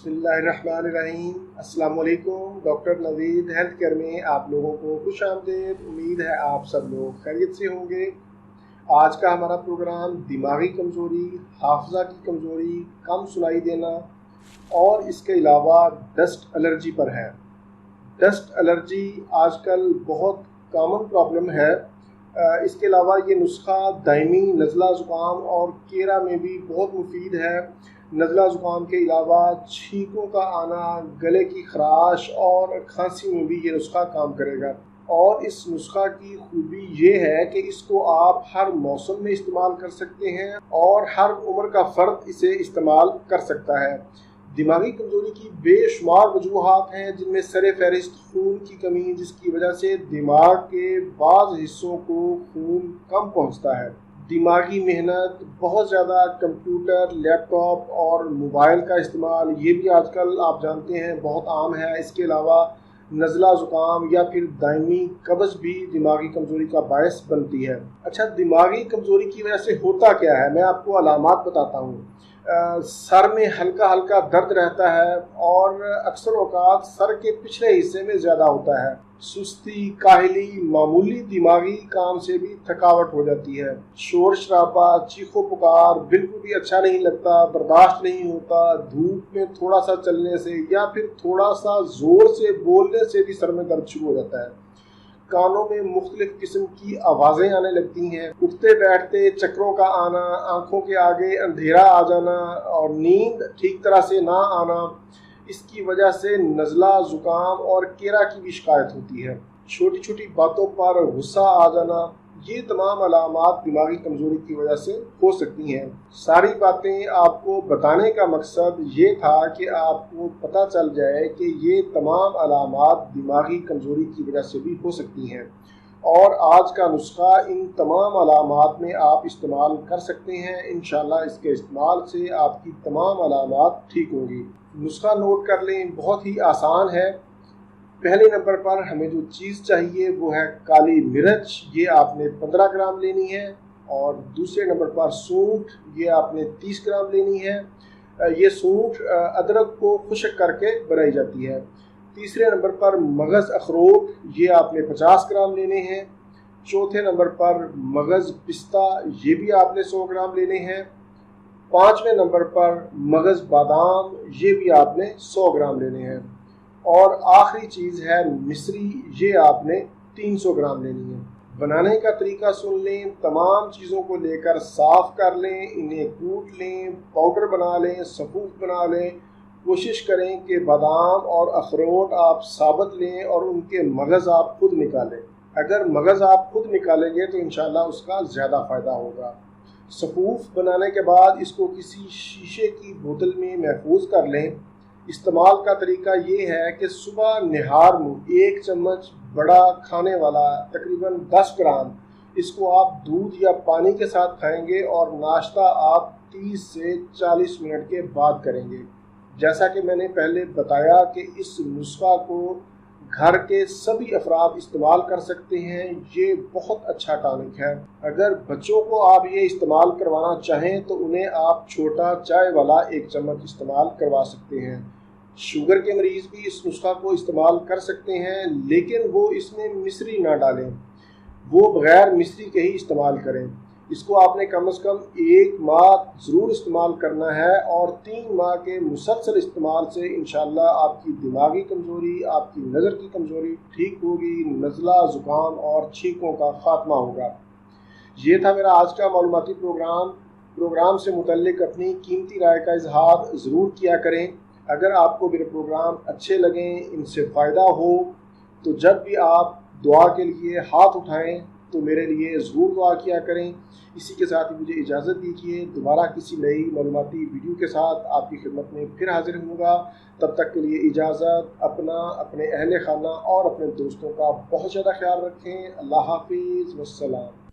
बिस्मिल्लाहिर्रहमानिर्रहीम। अस्सलाम वालेकुम। डॉक्टर नवीद हेल्थ केयर में आप लोगों को खुश आमदीद। उम्मीद है आप सब लोग खैरियत से होंगे। आज का हमारा प्रोग्राम दिमागी कमज़ोरी, हाफजा की कमज़ोरी, कम सुनाई देना और इसके अलावा डस्ट एलर्जी पर है। डस्ट एलर्जी आजकल बहुत कॉमन प्रॉब्लम है। इसके अलावा ये नुस्खा दायमी नज़ला ज़ुकाम और केरा में भी बहुत मुफीद है। नज़ला ज़ुकाम के अलावा छींकों का आना, गले की खराश और खांसी में भी ये नुस्खा काम करेगा। और इस नुस्खा की खूबी ये है कि इसको आप हर मौसम में इस्तेमाल कर सकते हैं और हर उम्र का फ़र्द इसे इस्तेमाल कर सकता है। दिमागी कमज़ोरी की बेशुमार वजूहात हैं, जिनमें सर फहरिस्त खून की कमी, जिसकी वजह से दिमाग के बाज़ हिस्सों को खून कम पहुंचता है। दिमागी मेहनत, बहुत ज़्यादा कंप्यूटर, लैपटॉप और मोबाइल का इस्तेमाल, ये भी आजकल आप जानते हैं बहुत आम है। इसके अलावा नज़ला ज़ुकाम या फिर दायमी कब्ज़ भी दिमागी कमज़ोरी का बायस बनती है। अच्छा, दिमागी कमज़ोरी की वजह से होता क्या है, मैं आपको अलामात बताता हूँ। सर में हल्का हल्का दर्द रहता है और अक्सर औकात सर के पिछले हिस्से में ज़्यादा होता है। सुस्ती, काहली, मामूली दिमागी काम से भी थकावट हो जाती है। शोर शराबा, चीखो पुकार बिल्कुल भी अच्छा नहीं लगता, बर्दाश्त नहीं होता। धूप में थोड़ा सा चलने से या फिर थोड़ा सा ज़ोर से बोलने से भी सर में दर्द शुरू हो जाता है। कानों में मुख्तलिफ किस्म की आवाज़ें आने लगती हैं। उठते बैठते चक्करों का आना, आंखों के आगे अंधेरा आ जाना और नींद ठीक तरह से ना आना, इसकी वजह से नज़ला ज़ुकाम और केरा की भी शिकायत होती है। छोटी छोटी बातों पर गुस्सा आ जाना, ये तमाम अलामात दिमागी कमज़ोरी की वजह से हो सकती हैं। सारी बातें आपको बताने का मकसद ये था कि आपको पता चल जाए कि ये तमाम अलामात दिमागी कमज़ोरी की वजह से भी हो सकती हैं और आज का नुस्खा इन तमाम अलामात में आप इस्तेमाल कर सकते हैं। इंशाल्लाह इसके इस्तेमाल से आपकी तमाम अलामात ठीक होंगी। नुस्खा नोट कर लें, बहुत ही आसान है। पहले नंबर पर हमें जो चीज़ चाहिए वो है काली मिर्च, ये आपने 15 ग्राम लेनी है। और दूसरे नंबर पर सूंठ, ये आपने 30 ग्राम लेनी है। ये सूंठ अदरक को खुश्क करके बनाई जाती है। तीसरे नंबर पर मगज़ अखरोट, ये आपने 50 ग्राम लेने हैं। चौथे नंबर पर मगज़ पिस्ता, ये भी आपने 100 ग्राम लेने हैं। पाँचवें नंबर पर मगज़ बादाम, ये भी आपने 100 ग्राम लेने हैं। और आखिरी चीज़ है मिश्री, ये आपने 300 ग्राम लेनी है। बनाने का तरीका सुन लें। तमाम चीज़ों को लेकर साफ़ कर लें, इन्हें कूट लें, पाउडर बना लें, सफ़ूफ बना लें। कोशिश करें कि बादाम और अखरोट आप साबुत लें और उनके मगज़ आप खुद निकालें। अगर मगज़ आप खुद निकालेंगे तो इंशाल्लाह उसका ज़्यादा फ़ायदा होगा। सफ़ूफ बनाने के बाद इसको किसी शीशे की बोतल में महफूज कर लें। इस्तेमाल का तरीका ये है कि सुबह निहार में 1 चम्मच बड़ा खाने वाला तकरीबन 10 ग्राम, इसको आप दूध या पानी के साथ खाएंगे और नाश्ता आप 30 से 40 मिनट के बाद करेंगे। जैसा कि मैंने पहले बताया कि इस नुस्खा को घर के सभी अफराद इस्तेमाल कर सकते हैं। ये बहुत अच्छा टॉनिक है। अगर बच्चों को आप ये इस्तेमाल करवाना चाहें तो उन्हें आप छोटा चाय वाला 1 चम्मच इस्तेमाल करवा सकते हैं। शुगर के मरीज़ भी इस नुस्खा को इस्तेमाल कर सकते हैं, लेकिन वो इसमें मिश्री ना डालें, वो बग़ैर मिश्री के ही इस्तेमाल करें। इसको आपने कम से कम 1 माह ज़रूर इस्तेमाल करना है और 3 माह के मुसलसल इस्तेमाल से इंशाल्लाह आपकी दिमागी कमज़ोरी, आपकी नज़र की कमज़ोरी ठीक होगी, नज़ला ज़ुकाम और छींकों का ख़ात्मा होगा। ये था मेरा आज का मालूमाती प्रोग्राम से मुतल्लिक अपनी कीमती राय का इजहार ज़रूर किया करें। अगर आपको मेरे प्रोग्राम अच्छे लगें, इनसे फ़ायदा हो, तो जब भी आप दुआ के लिए हाथ उठाएं तो मेरे लिए ज़रूर दुआ किया करें। इसी के साथ ही मुझे इजाज़त दीजिए। दोबारा किसी नई मालूमाती वीडियो के साथ आपकी खिदमत में फिर हाजिर होऊंगा। तब तक के लिए इजाज़त। अपना, अपने अहल खाना और अपने दोस्तों का बहुत ज़्यादा ख्याल रखें। अल्लाह हाफिज़, वस्सलाम।